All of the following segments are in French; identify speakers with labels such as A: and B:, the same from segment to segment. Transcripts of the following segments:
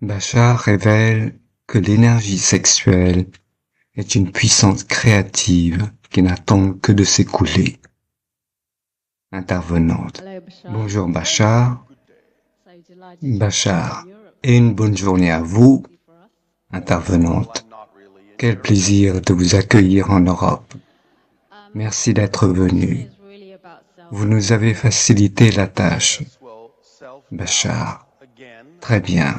A: Bachar révèle que l'énergie sexuelle est une puissance créative qui n'attend que de s'écouler. Intervenante. Bonjour Bachar. Bachar. Et une bonne journée à vous. Intervenante. Quel plaisir de vous accueillir en Europe. Merci d'être venu. Vous nous avez facilité la tâche. Bachar. Très bien.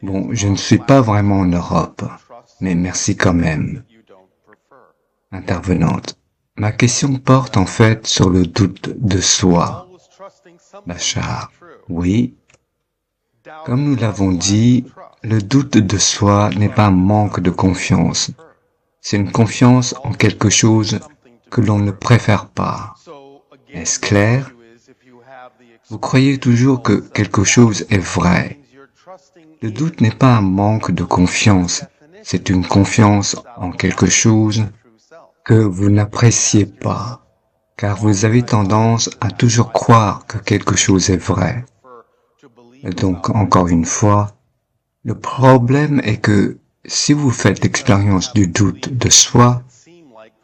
A: Bon, je ne suis pas vraiment en Europe, mais merci quand même. Intervenante. Ma question porte en fait sur le doute de soi. Bachar. Oui. Comme nous l'avons dit, le doute de soi n'est pas un manque de confiance. C'est une confiance en quelque chose que l'on ne préfère pas. Est-ce clair? Vous croyez toujours que quelque chose est vrai. Le doute n'est pas un manque de confiance, c'est une confiance en quelque chose que vous n'appréciez pas, car vous avez tendance à toujours croire que quelque chose est vrai. Et donc, encore une fois, le problème est que si vous faites l'expérience du doute de soi,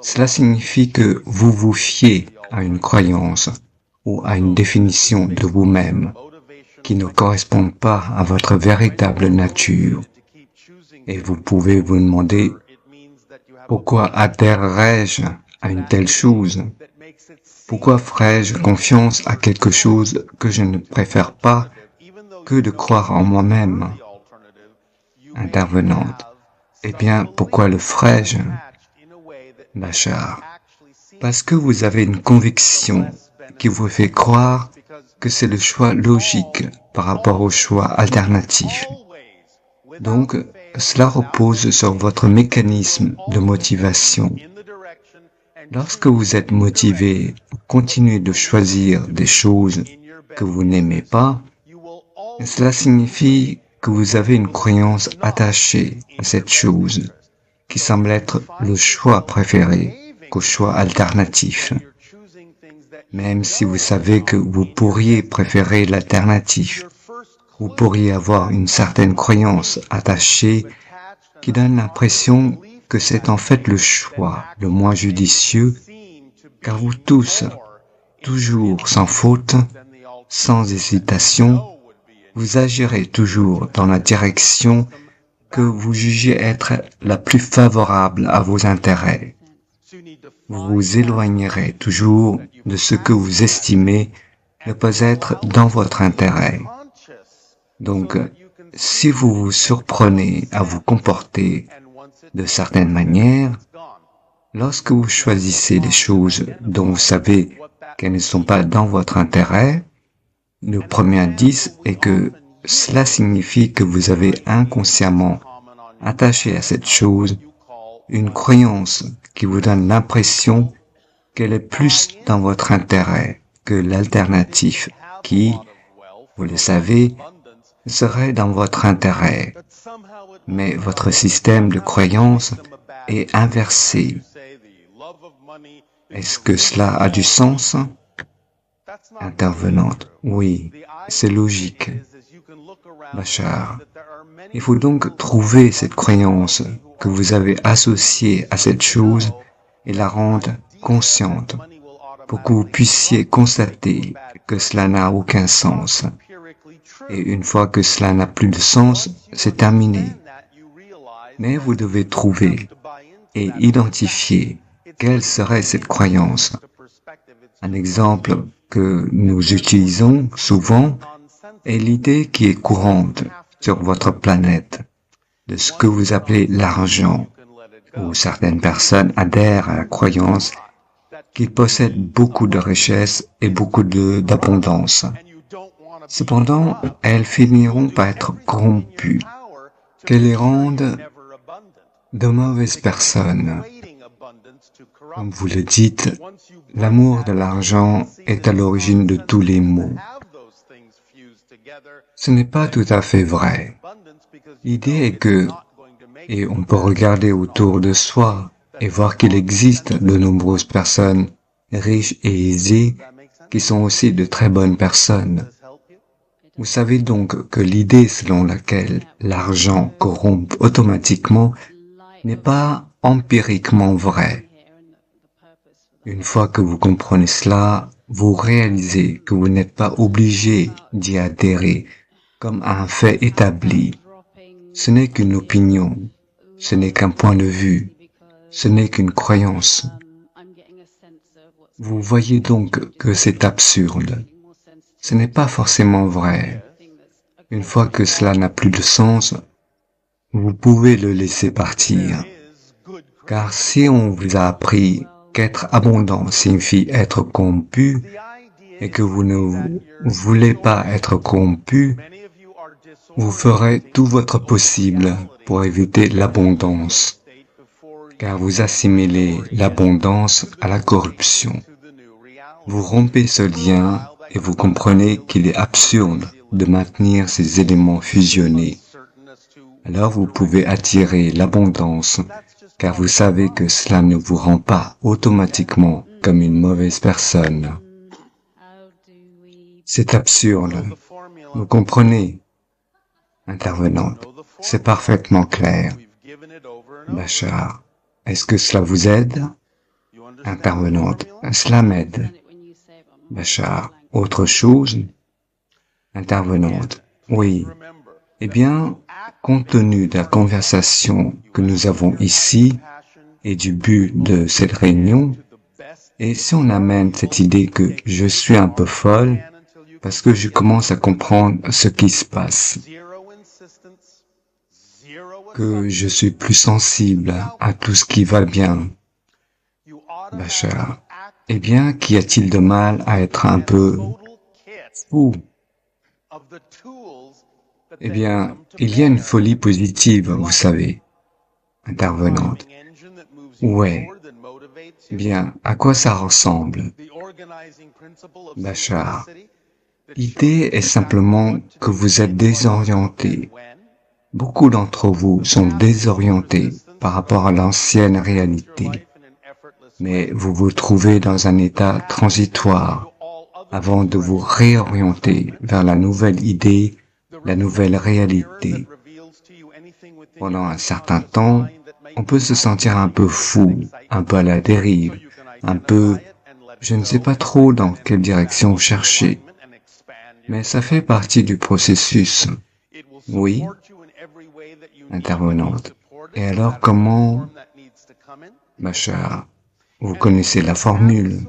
A: cela signifie que vous vous fiez à une croyance ou à une définition de vous-même qui ne correspond pas à votre véritable nature. Et vous pouvez vous demander, pourquoi adhérerais-je à une telle chose? Pourquoi ferais-je confiance à quelque chose que je ne préfère pas que de croire en moi-même? Intervenante. Eh bien, pourquoi le ferais-je? Bachar. Parce que vous avez une conviction qui vous fait croire que c'est le choix logique par rapport au choix alternatif. Donc, cela repose sur votre mécanisme de motivation. Lorsque vous êtes motivé pour continuer de choisir des choses que vous n'aimez pas, cela signifie que vous avez une croyance attachée à cette chose qui semble être le choix préféré qu'au choix alternatif. Même si vous savez que vous pourriez préférer l'alternative, vous pourriez avoir une certaine croyance attachée qui donne l'impression que c'est en fait le choix le moins judicieux, car vous tous, toujours sans faute, sans hésitation, vous agirez toujours dans la direction que vous jugez être la plus favorable à vos intérêts. Vous vous éloignerez toujours de ce que vous estimez ne pas être dans votre intérêt. Donc, si vous vous surprenez à vous comporter de certaines manières, lorsque vous choisissez des choses dont vous savez qu'elles ne sont pas dans votre intérêt, le premier indice est que cela signifie que vous avez inconsciemment attaché à cette chose une croyance qui vous donne l'impression qu'elle est plus dans votre intérêt que l'alternative qui, vous le savez, serait dans votre intérêt. Mais votre système de croyance est inversé. Est-ce que cela a du sens? Intervenante. Oui, c'est logique. Bachar. Il faut donc trouver cette croyance que vous avez associée à cette chose et la rendre consciente pour que vous puissiez constater que cela n'a aucun sens. Et une fois que cela n'a plus de sens, c'est terminé. Mais vous devez trouver et identifier quelle serait cette croyance. Un exemple que nous utilisons souvent est l'idée qui est courante sur votre planète de ce que vous appelez l'argent, où certaines personnes adhèrent à la croyance qu'ils possèdent beaucoup de richesses et beaucoup d'abondance. Cependant, elles finiront par être corrompues, qu'elles les rendent de mauvaises personnes. Comme vous le dites, l'amour de l'argent est à l'origine de tous les maux. Ce n'est pas tout à fait vrai. L'idée est que, et on peut regarder autour de soi et voir qu'il existe de nombreuses personnes riches et aisées qui sont aussi de très bonnes personnes. Vous savez donc que l'idée selon laquelle l'argent corrompt automatiquement n'est pas empiriquement vraie. Une fois que vous comprenez cela, vous réalisez que vous n'êtes pas obligé d'y adhérer comme à un fait établi. Ce n'est qu'une opinion, ce n'est qu'un point de vue, ce n'est qu'une croyance. Vous voyez donc que c'est absurde. Ce n'est pas forcément vrai. Une fois que cela n'a plus de sens, vous pouvez le laisser partir. Car si on vous a appris qu'être abondant signifie être corrompu et que vous ne voulez pas être corrompu, vous ferez tout votre possible pour éviter l'abondance, car vous assimilez l'abondance à la corruption. Vous rompez ce lien et vous comprenez qu'il est absurde de maintenir ces éléments fusionnés. Alors vous pouvez attirer l'abondance, car vous savez que cela ne vous rend pas automatiquement comme une mauvaise personne. C'est absurde. Vous comprenez, intervenante. C'est parfaitement clair. Bachar, est-ce que cela vous aide? Intervenante, cela m'aide. Bachar, autre chose? Intervenante, oui. Eh bien, compte tenu de la conversation que nous avons ici et du but de cette réunion, et si on amène cette idée que je suis un peu folle parce que je commence à comprendre ce qui se passe, que je suis plus sensible à tout ce qui va bien, Bachar, eh bien, qu'y a-t-il de mal à être un peu fou? Eh bien, il y a une folie positive, vous savez, intervenante. Ouais. Bien, à quoi ça ressemble? Bachar, l'idée est simplement que vous êtes désorienté. Beaucoup d'entre vous sont désorientés par rapport à l'ancienne réalité, mais vous vous trouvez dans un état transitoire avant de vous réorienter vers la nouvelle idée, la nouvelle réalité. Pendant un certain temps, on peut se sentir un peu fou, un peu à la dérive, un peu, je ne sais pas trop dans quelle direction chercher. Mais ça fait partie du processus. Oui, intervenante. Et alors comment, Bachar, vous connaissez la formule?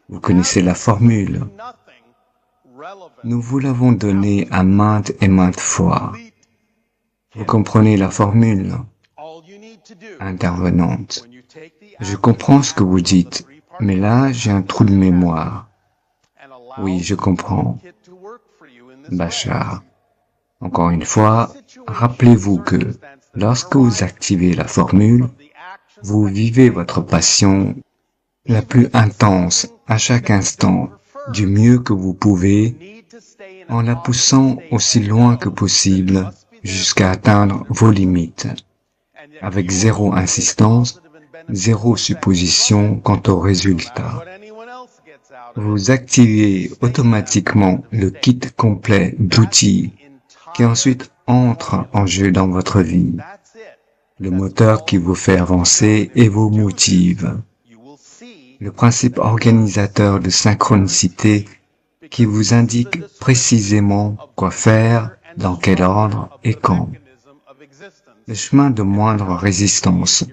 A: Vous connaissez la formule. Nous vous l'avons donnée à maintes et maintes fois. Vous comprenez la formule? Intervenante. Je comprends ce que vous dites, mais là, j'ai un trou de mémoire. Oui, je comprends. Bachar. Encore une fois, rappelez-vous que lorsque vous activez la formule, vous vivez votre passion la plus intense à chaque instant, du mieux que vous pouvez, en la poussant aussi loin que possible jusqu'à atteindre vos limites, avec zéro insistance, zéro supposition quant au résultat. Vous activez automatiquement le kit complet d'outils qui ensuite entre en jeu dans votre vie, le moteur qui vous fait avancer et vous motive, le principe organisateur de synchronicité qui vous indique précisément quoi faire, dans quel ordre et quand, le chemin de moindre résistance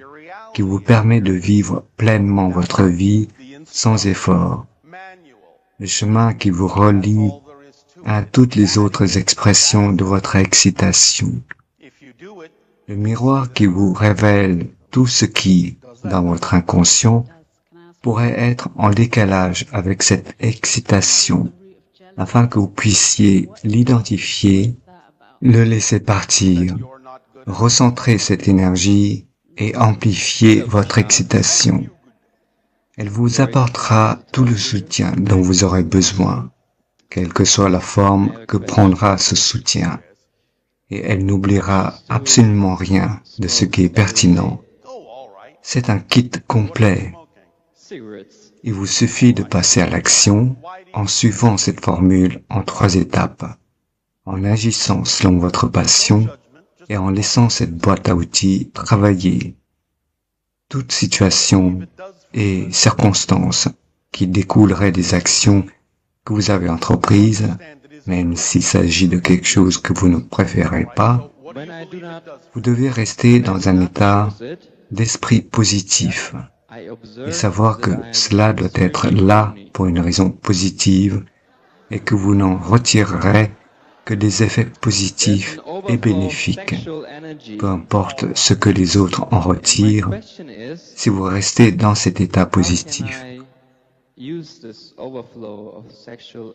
A: qui vous permet de vivre pleinement votre vie sans effort, le chemin qui vous relie à toutes les autres expressions de votre excitation, le miroir qui vous révèle tout ce qui, dans votre inconscient, pourrait être en décalage avec cette excitation, afin que vous puissiez l'identifier, le laisser partir, recentrer cette énergie et amplifier votre excitation. Elle vous apportera tout le soutien dont vous aurez besoin, quelle que soit la forme que prendra ce soutien, et elle n'oubliera absolument rien de ce qui est pertinent. C'est un kit complet. Il vous suffit de passer à l'action en suivant cette formule en 3 étapes, en agissant selon votre passion et en laissant cette boîte à outils travailler. Toute situation et circonstance qui découleraient des actions que vous avez entreprises, même s'il s'agit de quelque chose que vous ne préférez pas, vous devez rester dans un état d'esprit positif et savoir que cela doit être là pour une raison positive et que vous n'en retirerez que des effets positifs et bénéfiques. Peu importe ce que les autres en retirent, si vous restez dans cet état positif.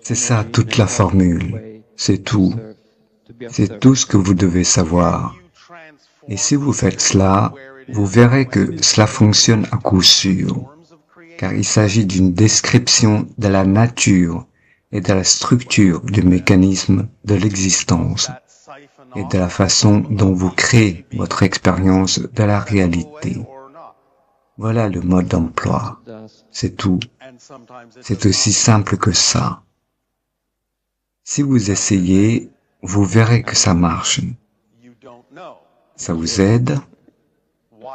A: C'est ça toute la formule, c'est tout. C'est tout ce que vous devez savoir. Et si vous faites cela, vous verrez que cela fonctionne à coup sûr, car il s'agit d'une description de la nature et de la structure du mécanisme de l'existence et de la façon dont vous créez votre expérience de la réalité. Voilà le mode d'emploi. C'est tout. C'est aussi simple que ça. Si vous essayez, vous verrez que ça marche. Ça vous aide?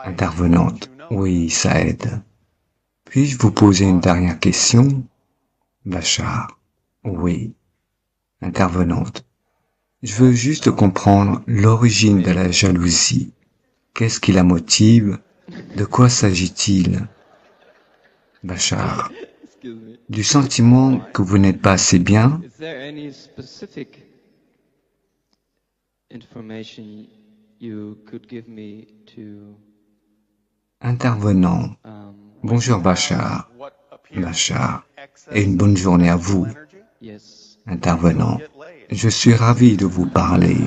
A: Intervenante. Oui, ça aide. Puis-je vous poser une dernière question? Bachar. Oui. Intervenante. Je veux juste comprendre l'origine de la jalousie. Qu'est-ce qui la motive? De quoi s'agit-il? Bachar. Du sentiment que vous n'êtes pas assez bien? Intervenant. Bonjour Bachar. Bachar. Et une bonne journée à vous. Intervenant. Je suis ravi de vous parler.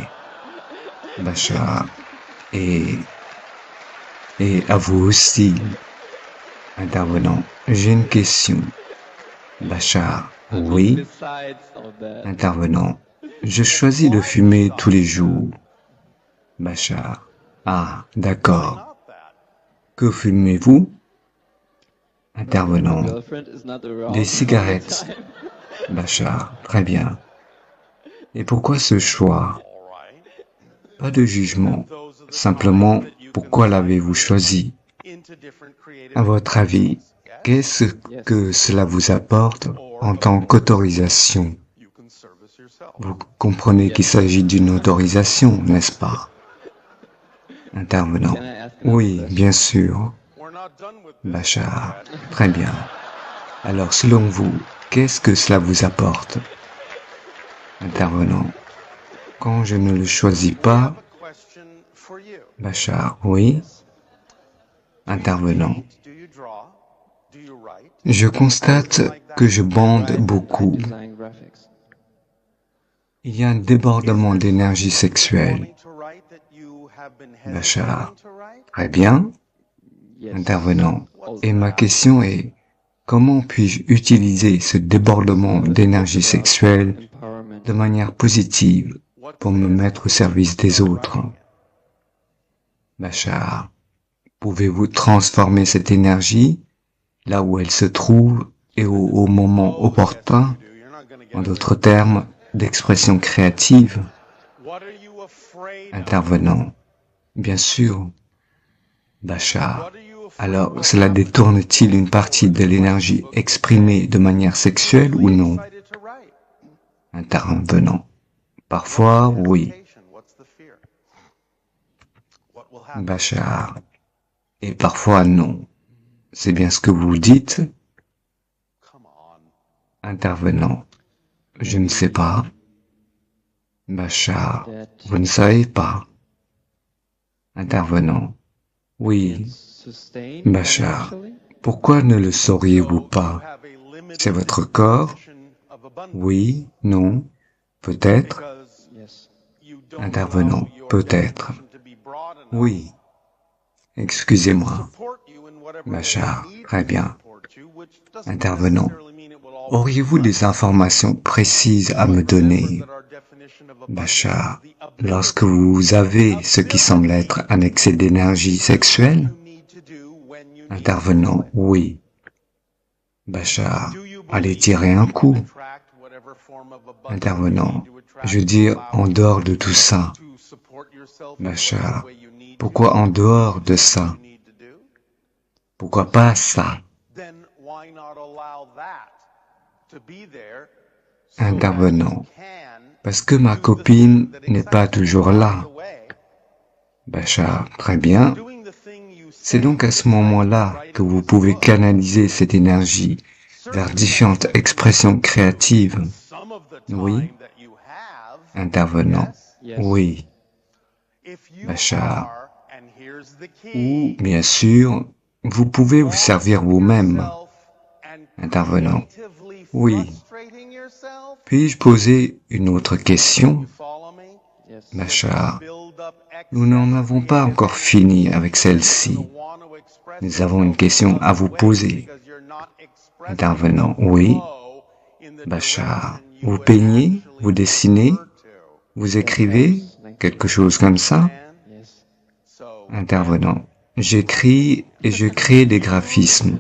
A: Bachar. Et à vous aussi. Intervenant. J'ai une question. Bachar. Oui. Intervenant. Je choisis de fumer tous les jours. Bachar. Ah, d'accord. Que fumez-vous? Intervenant. Des cigarettes. Bachar. Très bien. Et pourquoi ce choix? Pas de jugement. Simplement, pourquoi l'avez-vous choisi? À votre avis, qu'est-ce que cela vous apporte en tant qu'autorisation? Vous comprenez qu'il s'agit d'une autorisation, n'est-ce pas? Intervenant. Oui, bien sûr. Bachar. Très bien. Alors, selon vous, qu'est-ce que cela vous apporte? Intervenant. Quand je ne le choisis pas. Bachar. Oui. Intervenant. Je constate que je bande beaucoup. Il y a un débordement d'énergie sexuelle. Bachar. Très bien. Intervenant. Et ma question est, comment puis-je utiliser ce débordement d'énergie sexuelle de manière positive pour me mettre au service des autres? Bachar. Pouvez-vous transformer cette énergie là où elle se trouve et au moment opportun, en d'autres termes, d'expression créative? Intervenant. Bien sûr. Bachar. Alors, cela détourne-t-il une partie de l'énergie exprimée de manière sexuelle ou non? Intervenant. Parfois, oui. Bachar. Et parfois, non. C'est bien ce que vous dites? Intervenant. Je ne sais pas. Bachar. Vous ne savez pas? Intervenant. Oui. Bachar. Pourquoi ne le sauriez-vous pas? C'est votre corps? Oui, non, peut-être. Intervenant. Peut-être. Oui. Excusez-moi. Bachar. Très bien. Intervenant. Auriez-vous des informations précises à me donner? Bachar. Lorsque vous avez ce qui semble être un excès d'énergie sexuelle? Intervenant. Oui. Bachar, allez tirer un coup. Intervenant, je veux dire en dehors de tout ça. Bachar, pourquoi en dehors de ça? Pourquoi pas ça? Intervenant, parce que ma copine n'est pas toujours là. Bachar, très bien. C'est donc à ce moment-là que vous pouvez canaliser cette énergie vers différentes expressions créatives. Oui. Intervenant, oui. Bachar, ou bien sûr, vous pouvez vous servir vous-même. Intervenant, oui. Puis-je poser une autre question? Bachar, nous n'en avons pas encore fini avec celle-ci. Nous avons une question à vous poser. Intervenant, oui. Bachar, vous peignez, vous dessinez, vous écrivez, quelque chose comme ça? Intervenant, j'écris et je crée des graphismes.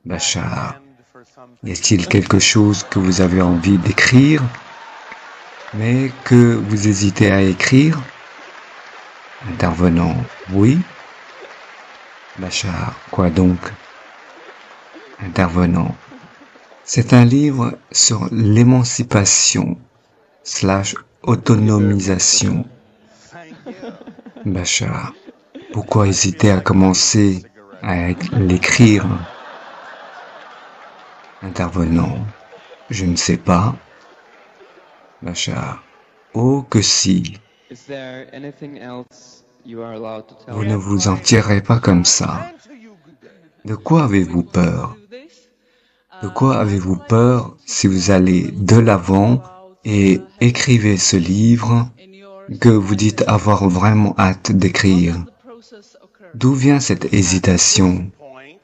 A: Bachar, y a-t-il quelque chose que vous avez envie d'écrire, mais que vous hésitez à écrire? Intervenant, oui. Bachar, quoi donc? Intervenant, c'est un livre sur l'émancipation / autonomisation. Bachar, pourquoi hésiter à commencer à l'écrire? Intervenant, je ne sais pas. Bachar, oh que si. Vous ne vous en tirez pas comme ça. De quoi avez-vous peur? De quoi avez-vous peur si vous allez de l'avant et écrivez ce livre que vous dites avoir vraiment hâte d'écrire? D'où vient cette hésitation?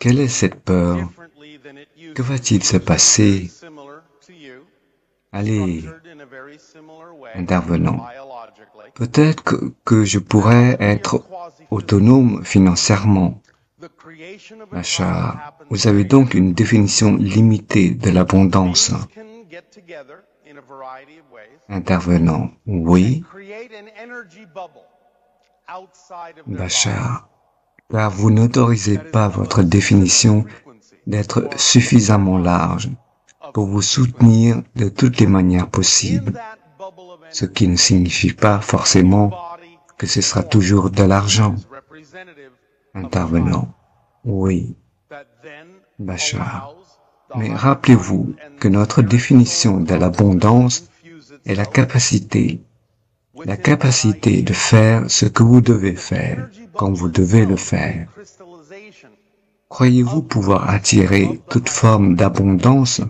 A: Quelle est cette peur? Que va-t-il se passer? Allez, intervenant. Peut-être que je pourrais être autonome financièrement. Bachar, vous avez donc une définition limitée de l'abondance. Intervenant, oui. Bachar, car vous n'autorisez pas votre définition d'être suffisamment large pour vous soutenir de toutes les manières possibles, ce qui ne signifie pas forcément que ce sera toujours de l'argent. Intervenant, oui. Bachar, mais rappelez-vous que notre définition de l'abondance est la capacité de faire ce que vous devez faire, quand vous devez le faire. Croyez-vous pouvoir attirer toute forme d'abondance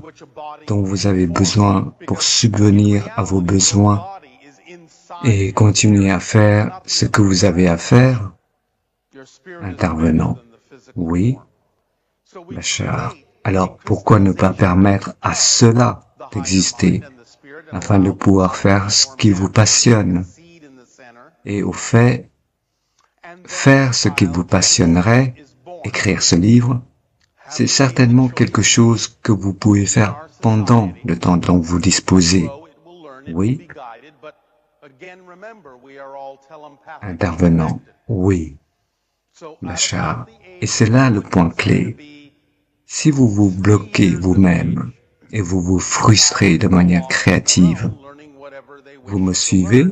A: dont vous avez besoin pour subvenir à vos besoins et continuer à faire ce que vous avez à faire? Intervenant, oui. Bachar, alors pourquoi ne pas permettre à cela d'exister afin de pouvoir faire ce qui vous passionne? Et au fait, faire ce qui vous passionnerait, écrire ce livre, c'est certainement quelque chose que vous pouvez faire pendant le temps dont vous disposez. Oui. Intervenant, oui. Bachar, et c'est là le point clé. Si vous vous bloquez vous-même et vous vous frustrez de manière créative, vous me suivez?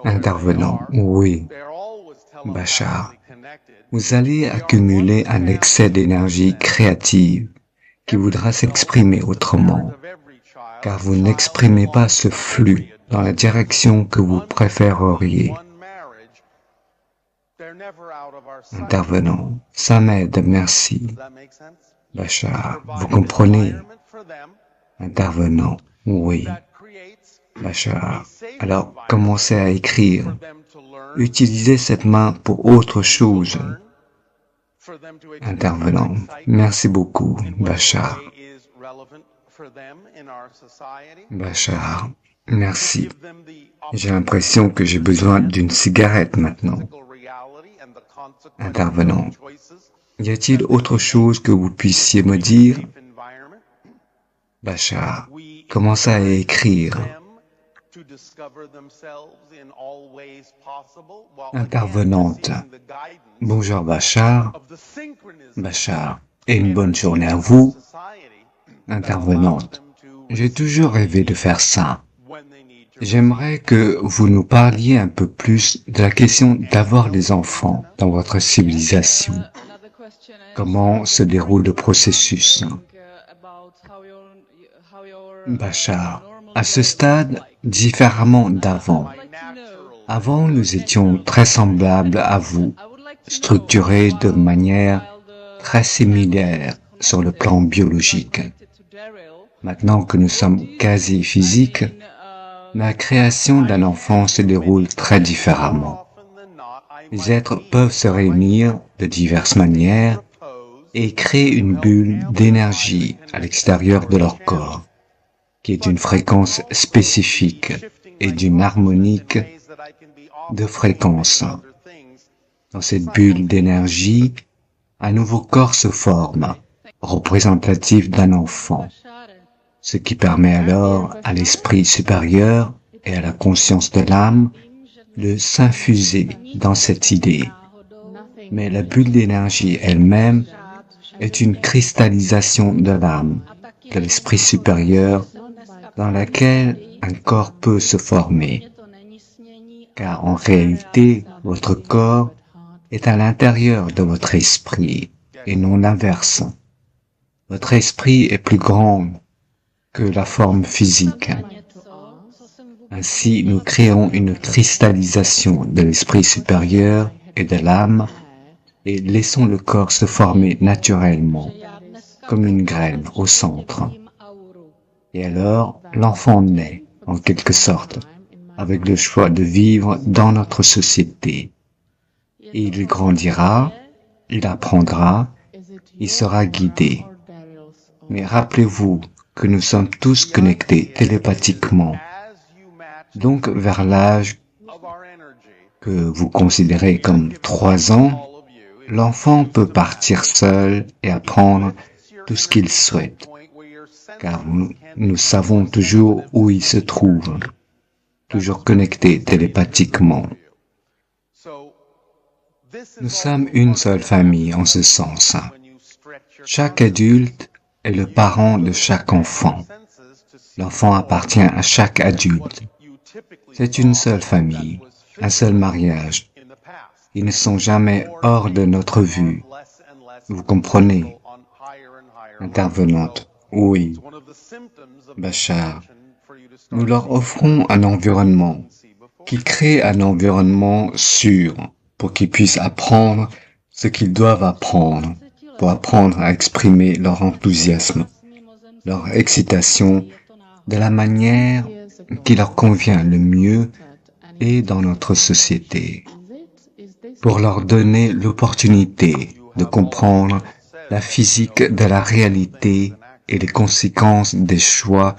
A: Intervenant, oui. Bachar, vous allez accumuler un excès d'énergie créative qui voudra s'exprimer autrement, car vous n'exprimez pas ce flux dans la direction que vous préféreriez. Intervenant, ça m'aide, merci. Bachar, vous comprenez? Intervenant, oui. Bachar, alors commencez à écrire. Utilisez cette main pour autre chose. Intervenant, merci beaucoup, Bachar. Bachar, merci. J'ai l'impression que j'ai besoin d'une cigarette maintenant. Intervenant, Y a-t-il autre chose que vous puissiez me dire? Bachar commença à écrire. Intervenante. Bonjour Bachar. Bachar. Et une bonne journée à vous. Intervenante. J'ai toujours rêvé de faire ça. J'aimerais que vous nous parliez un peu plus de la question d'avoir des enfants dans votre civilisation. Comment se déroule le processus? Bachar, à ce stade, différemment d'avant. Avant, nous étions très semblables à vous, structurés de manière très similaire sur le plan biologique. Maintenant que nous sommes quasi physiques, la création d'un enfant se déroule très différemment. Les êtres peuvent se réunir de diverses manières et créer une bulle d'énergie à l'extérieur de leur corps, qui est une fréquence spécifique et d'une harmonique de fréquence. Dans cette bulle d'énergie, un nouveau corps se forme, représentatif d'un enfant, ce qui permet alors à l'esprit supérieur et à la conscience de l'âme de s'infuser dans cette idée. Mais la bulle d'énergie elle-même est une cristallisation de l'âme, de l'esprit supérieur, dans laquelle un corps peut se former. Car en réalité, votre corps est à l'intérieur de votre esprit et non l'inverse. Votre esprit est plus grand que la forme physique. Ainsi, nous créons une cristallisation de l'esprit supérieur et de l'âme et laissons le corps se former naturellement, comme une graine au centre. Et alors, l'enfant naît, en quelque sorte, avec le choix de vivre dans notre société. Et il grandira, il apprendra, il sera guidé. Mais rappelez-vous que nous sommes tous connectés télépathiquement. Donc, vers l'âge que vous considérez comme 3 ans, l'enfant peut partir seul et apprendre tout ce qu'il souhaite, car nous savons toujours où il se trouve, toujours connectés télépathiquement. Nous sommes une seule famille en ce sens. Chaque adulte est le parent de chaque enfant. L'enfant appartient à chaque adulte. C'est une seule famille, un seul mariage. Ils ne sont jamais hors de notre vue. Vous comprenez? Intervenante. Oui. Bachar. Nous leur offrons un environnement qui crée un environnement sûr pour qu'ils puissent apprendre ce qu'ils doivent apprendre, pour apprendre à exprimer leur enthousiasme, leur excitation de la manière qui leur convient le mieux et dans notre société, pour leur donner l'opportunité de comprendre la physique de la réalité et les conséquences des choix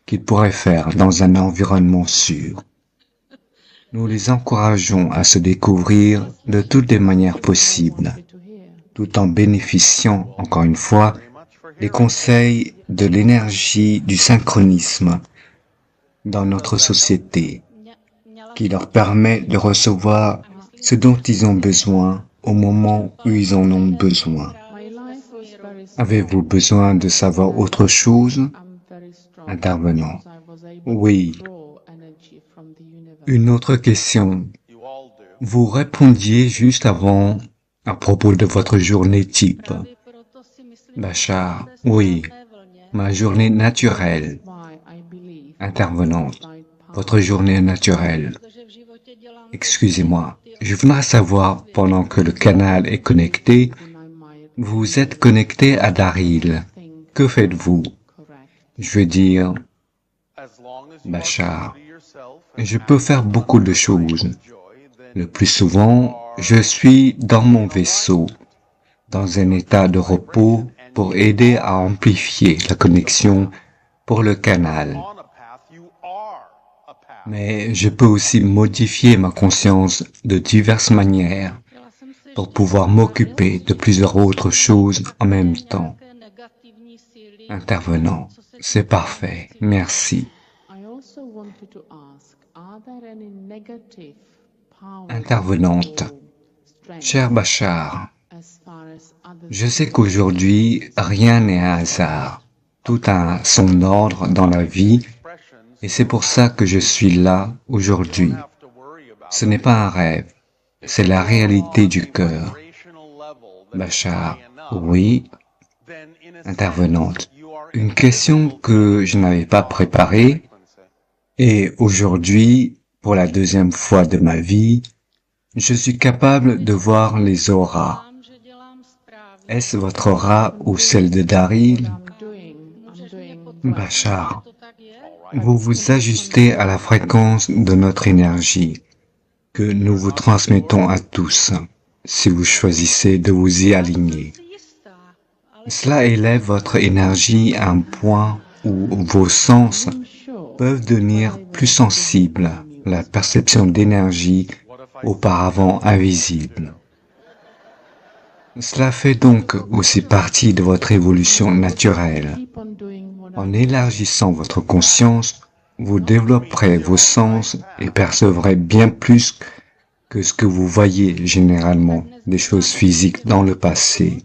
A: qu'ils pourraient faire dans un environnement sûr. Nous les encourageons à se découvrir de toutes les manières possibles, tout en bénéficiant, encore une fois, des conseils de l'énergie du synchronisme dans notre société, qui leur permet de recevoir ce dont ils ont besoin au moment où ils en ont besoin. Avez-vous besoin de savoir autre chose? Intervenant. Oui. Une autre question. Vous répondiez juste avant à propos de votre journée type. Bachar. Oui. Ma journée naturelle. Intervenante. Votre journée naturelle. Excusez-moi. Je voudrais savoir, pendant que le canal est connecté, vous êtes connecté à Daryl. Que faites-vous? Je veux dire, Bachar, je peux faire beaucoup de choses. Le plus souvent, je suis dans mon vaisseau, dans un état de repos pour aider à amplifier la connexion pour le canal. Mais je peux aussi modifier ma conscience de diverses manières pour pouvoir m'occuper de plusieurs autres choses en même temps. Intervenant, c'est parfait, merci. Intervenante, cher Bachar, je sais qu'aujourd'hui, rien n'est un hasard. Tout a son ordre dans la vie et c'est pour ça que je suis là aujourd'hui. Ce n'est pas un rêve, c'est la réalité du cœur. Bachar, oui. Intervenante, une question que je n'avais pas préparée et aujourd'hui, pour la deuxième fois de ma vie, je suis capable de voir les auras. Est-ce votre aura ou celle de Daryl? Bachar, vous vous ajustez à la fréquence de notre énergie que nous vous transmettons à tous, si vous choisissez de vous y aligner. Cela élève votre énergie à un point où vos sens peuvent devenir plus sensibles, la perception d'énergie auparavant invisible. Cela fait donc aussi partie de votre évolution naturelle. En élargissant votre conscience, vous développerez vos sens et percevrez bien plus que ce que vous voyez généralement des choses physiques dans le passé.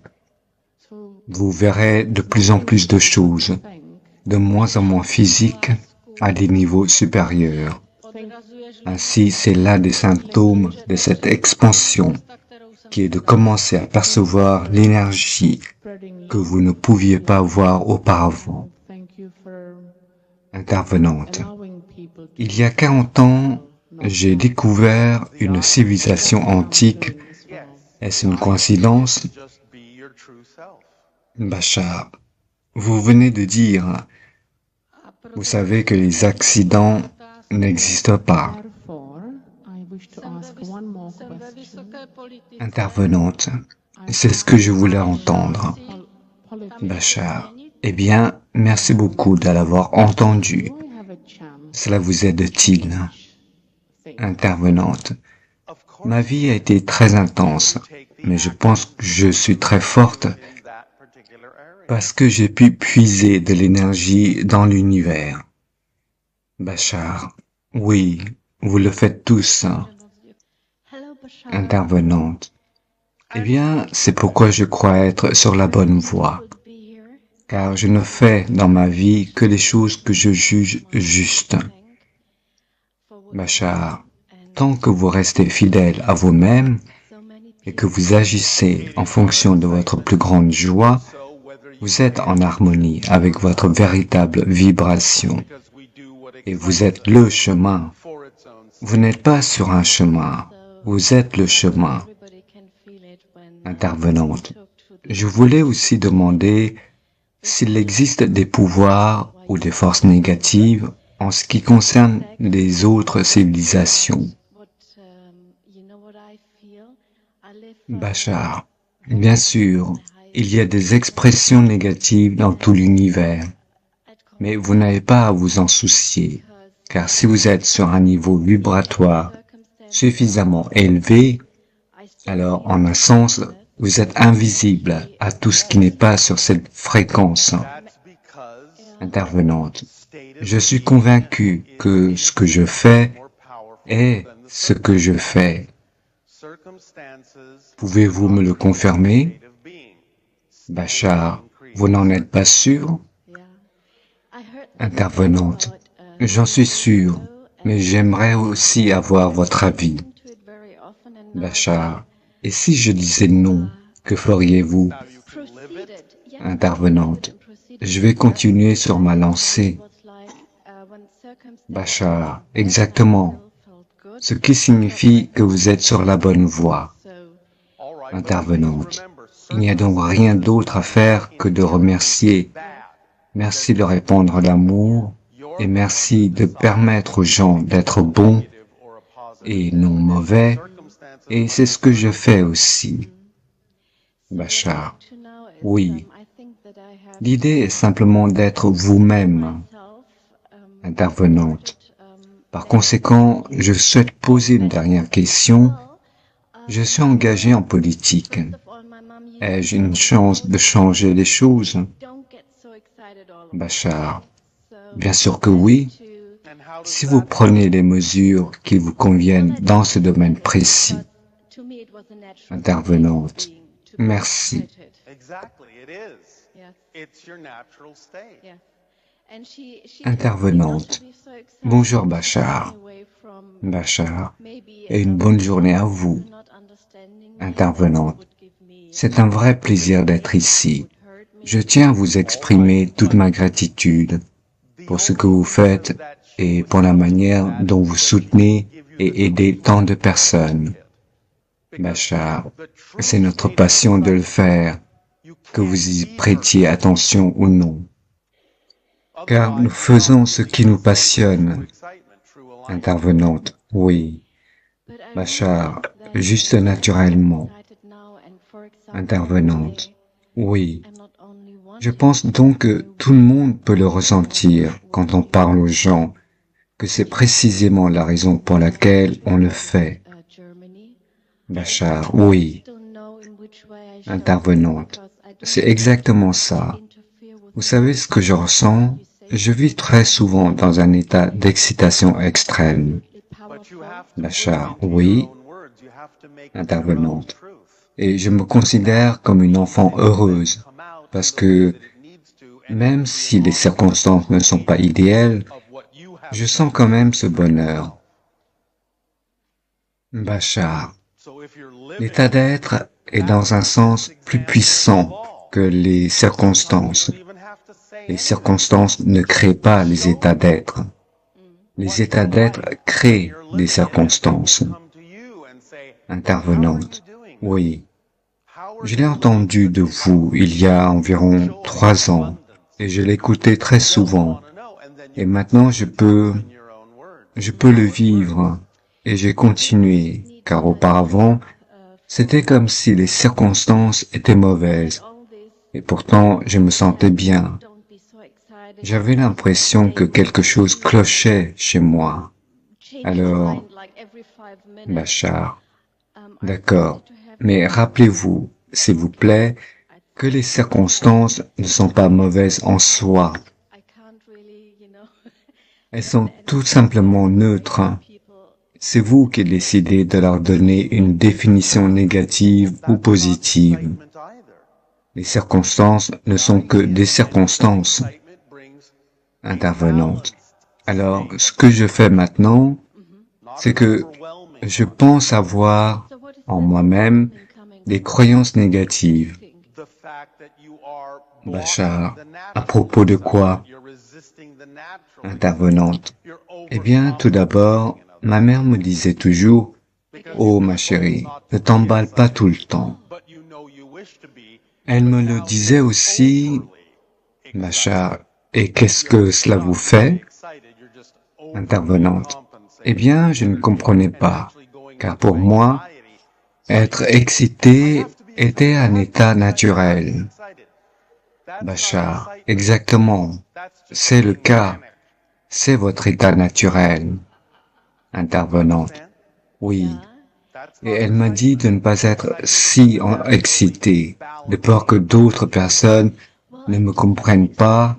A: Vous verrez de plus en plus de choses, de moins en moins physiques, à des niveaux supérieurs. Ainsi, c'est l'un des symptômes de cette expansion qui est de commencer à percevoir l'énergie que vous ne pouviez pas voir auparavant. Intervenante. Il y a 40 ans, j'ai découvert une civilisation antique. Est-ce une coïncidence? Bachar, vous venez de dire, vous savez que les accidents n'existent pas. Intervenante, c'est ce que je voulais entendre. Bachar, eh bien, merci beaucoup de l'avoir entendu. Cela vous aide-t-il? Intervenante, ma vie a été très intense, mais je pense que je suis très forte parce que j'ai pu puiser de l'énergie dans l'univers. Bachar, oui, vous le faites tous. Intervenante, eh bien, c'est pourquoi je crois être sur la bonne voie, car je ne fais dans ma vie que les choses que je juge justes. Bachar, tant que vous restez fidèle à vous-même et que vous agissez en fonction de votre plus grande joie, vous êtes en harmonie avec votre véritable vibration et vous êtes le chemin. Vous n'êtes pas sur un chemin, vous êtes le chemin. Intervenante, je voulais aussi demander s'il existe des pouvoirs ou des forces négatives en ce qui concerne les autres civilisations. Bachar, bien sûr, il y a des expressions négatives dans tout l'univers, mais vous n'avez pas à vous en soucier, car si vous êtes sur un niveau vibratoire suffisamment élevé, alors en un sens, vous êtes invisible à tout ce qui n'est pas sur cette fréquence. Intervenante, je suis convaincu que ce que je fais est ce que je fais. Pouvez-vous me le confirmer? Bachar, vous n'en êtes pas sûr? Intervenante, j'en suis sûr, mais j'aimerais aussi avoir votre avis. Bachar, et si je disais non, que feriez-vous? Intervenante, je vais continuer sur ma lancée. Bachar, exactement, ce qui signifie que vous êtes sur la bonne voie. Intervenante, il n'y a donc rien d'autre à faire que de remercier. Merci de répandre l'amour et merci de permettre aux gens d'être bons et non mauvais, et c'est ce que je fais aussi. Bachar, oui. L'idée est simplement d'être vous-même. Intervenante. Par conséquent, je souhaite poser une dernière question. Je suis engagé en politique. Ai-je une chance de changer les choses? Bachar, bien sûr que oui. Si vous prenez les mesures qui vous conviennent dans ce domaine précis. Intervenante, merci. Intervenante, bonjour Bachar. Bachar, et une bonne journée à vous. Intervenante, c'est un vrai plaisir d'être ici. Je tiens à vous exprimer toute ma gratitude pour ce que vous faites et pour la manière dont vous soutenez et aidez tant de personnes. Bachar, c'est notre passion de le faire, que vous y prêtiez attention ou non. Car nous faisons ce qui nous passionne. Intervenante, oui. Bachar, juste naturellement. Intervenante, oui. Je pense donc que tout le monde peut le ressentir quand on parle aux gens, que c'est précisément la raison pour laquelle on le fait. Bachar, oui. Intervenante, c'est exactement ça. Vous savez ce que je ressens? Je vis très souvent dans un état d'excitation extrême. Bachar, oui. Intervenante, et je me considère comme une enfant heureuse, parce que même si les circonstances ne sont pas idéales, je sens quand même ce bonheur. Bachar, l'état d'être est dans un sens plus puissant que les circonstances. Les circonstances ne créent pas les états d'être. Les états d'être créent des circonstances. Intervenante, oui. Je l'ai entendu de vous il y a environ 3 ans et je l'écoutais très souvent. Et maintenant je peux le vivre et j'ai continué, car auparavant, c'était comme si les circonstances étaient mauvaises. Et pourtant, je me sentais bien. J'avais l'impression que quelque chose clochait chez moi. Alors, Bachar, d'accord, mais rappelez-vous, s'il vous plaît, que les circonstances ne sont pas mauvaises en soi. Elles sont tout simplement neutres. C'est vous qui décidez de leur donner une définition négative ou positive. Les circonstances ne sont que des circonstances. Intervenante. Alors, ce que je fais maintenant, c'est que je pense avoir en moi-même des croyances négatives. Bachar, à propos de quoi? Intervenante. Eh bien, tout d'abord, ma mère me disait toujours, « Oh, ma chérie, ne t'emballe pas tout le temps. » Elle me le disait aussi, Bachar, et qu'est-ce que cela vous fait? Intervenante. Eh bien, je ne comprenais pas, car pour moi, être excité était un état naturel. Bachar, exactement, c'est le cas, c'est votre état naturel. Intervenante, oui. Et elle m'a dit de ne pas être si excité, de peur que d'autres personnes ne me comprennent pas,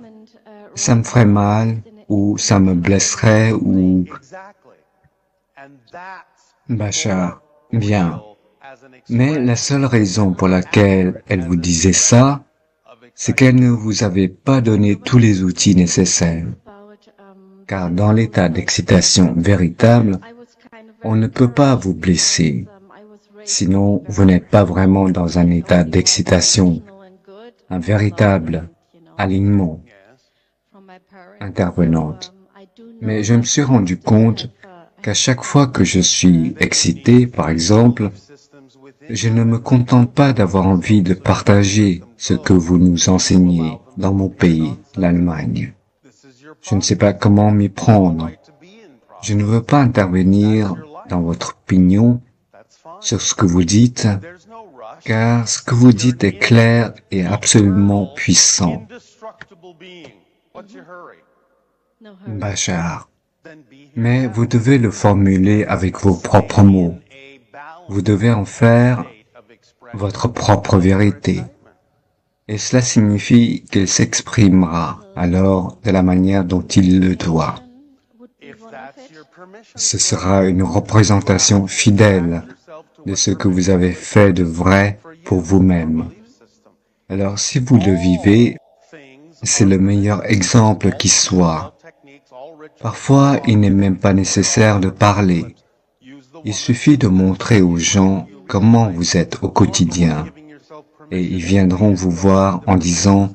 A: ça me ferait mal, ou ça me blesserait, ou... Bachar, bien. Mais la seule raison pour laquelle elle vous disait ça, c'est qu'elle ne vous avait pas donné tous les outils nécessaires. Car dans l'état d'excitation véritable, on ne peut pas vous blesser. Sinon, vous n'êtes pas vraiment dans un état d'excitation, un véritable alignement. Intervenante. Mais je me suis rendu compte qu'à chaque fois que je suis excité, par exemple, je ne me contente pas d'avoir envie de partager ce que vous nous enseignez dans mon pays, l'Allemagne. Je ne sais pas comment m'y prendre. Je ne veux pas intervenir dans votre opinion sur ce que vous dites, car ce que vous dites est clair et absolument puissant. Bachar, mais vous devez le formuler avec vos propres mots. vous devez en faire votre propre vérité. Et cela signifie qu'elle s'exprimera alors de la manière dont il le doit. Ce sera une représentation fidèle de ce que vous avez fait de vrai pour vous-même. Alors si vous le vivez, c'est le meilleur exemple qui soit. Parfois, il n'est même pas nécessaire de parler. Il suffit de montrer aux gens comment vous êtes au quotidien et ils viendront vous voir en disant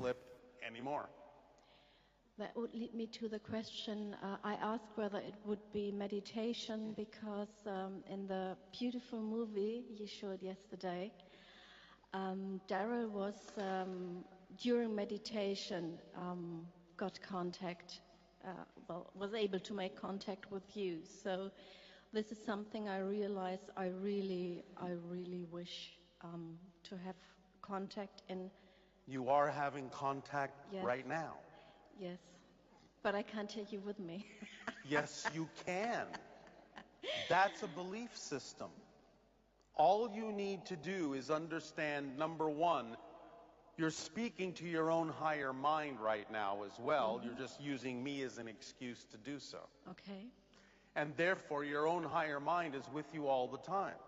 B: That would lead me to the question I asked whether it would be meditation because in the beautiful movie you showed yesterday, Daryl was during meditation got contact, was able to make contact with you. So this is something I realize I really wish to have contact in.
C: You are having contact
B: Yes.
C: right now.
B: Yes, but I can't take you with me.
C: Yes, you can. That's a belief system. All you need to do is understand, number one, you're speaking to your own higher mind right now as well. You're just using me as an excuse to do so.
B: Okay.
C: And therefore, your own higher mind is with you all the time.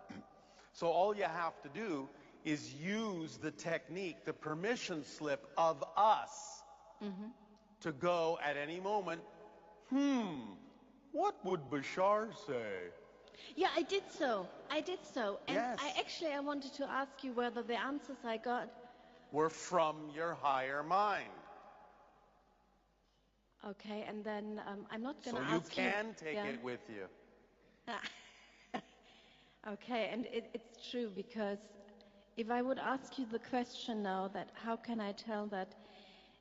C: So all you have to do is use the technique, the permission slip of us, to go at any moment, what would Bashar say?
B: Yeah, I did so. And
C: Yes.
B: I wanted to ask you whether the answers I got.
C: We're from your higher mind.
B: Okay, and then I'm not going
C: So
B: to
C: you
B: ask you.
C: can take
B: Yeah.
C: it with you.
B: Okay, and it's true because if I would ask you the question now that how can I tell that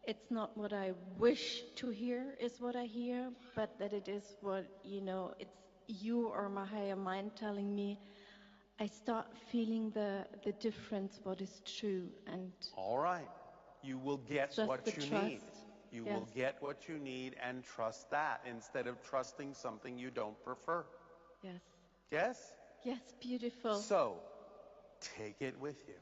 B: it's not what I wish to hear is what I hear, but that it is what, it's you or my higher mind telling me, I start feeling the difference, what is true. And
C: All right. You will get
B: just
C: what
B: the
C: you
B: trust.
C: need. You
B: Yes.
C: will get what you need and trust that instead of trusting something you don't prefer.
B: Yes.
C: Yes?
B: Yes, beautiful.
C: So, take it with you.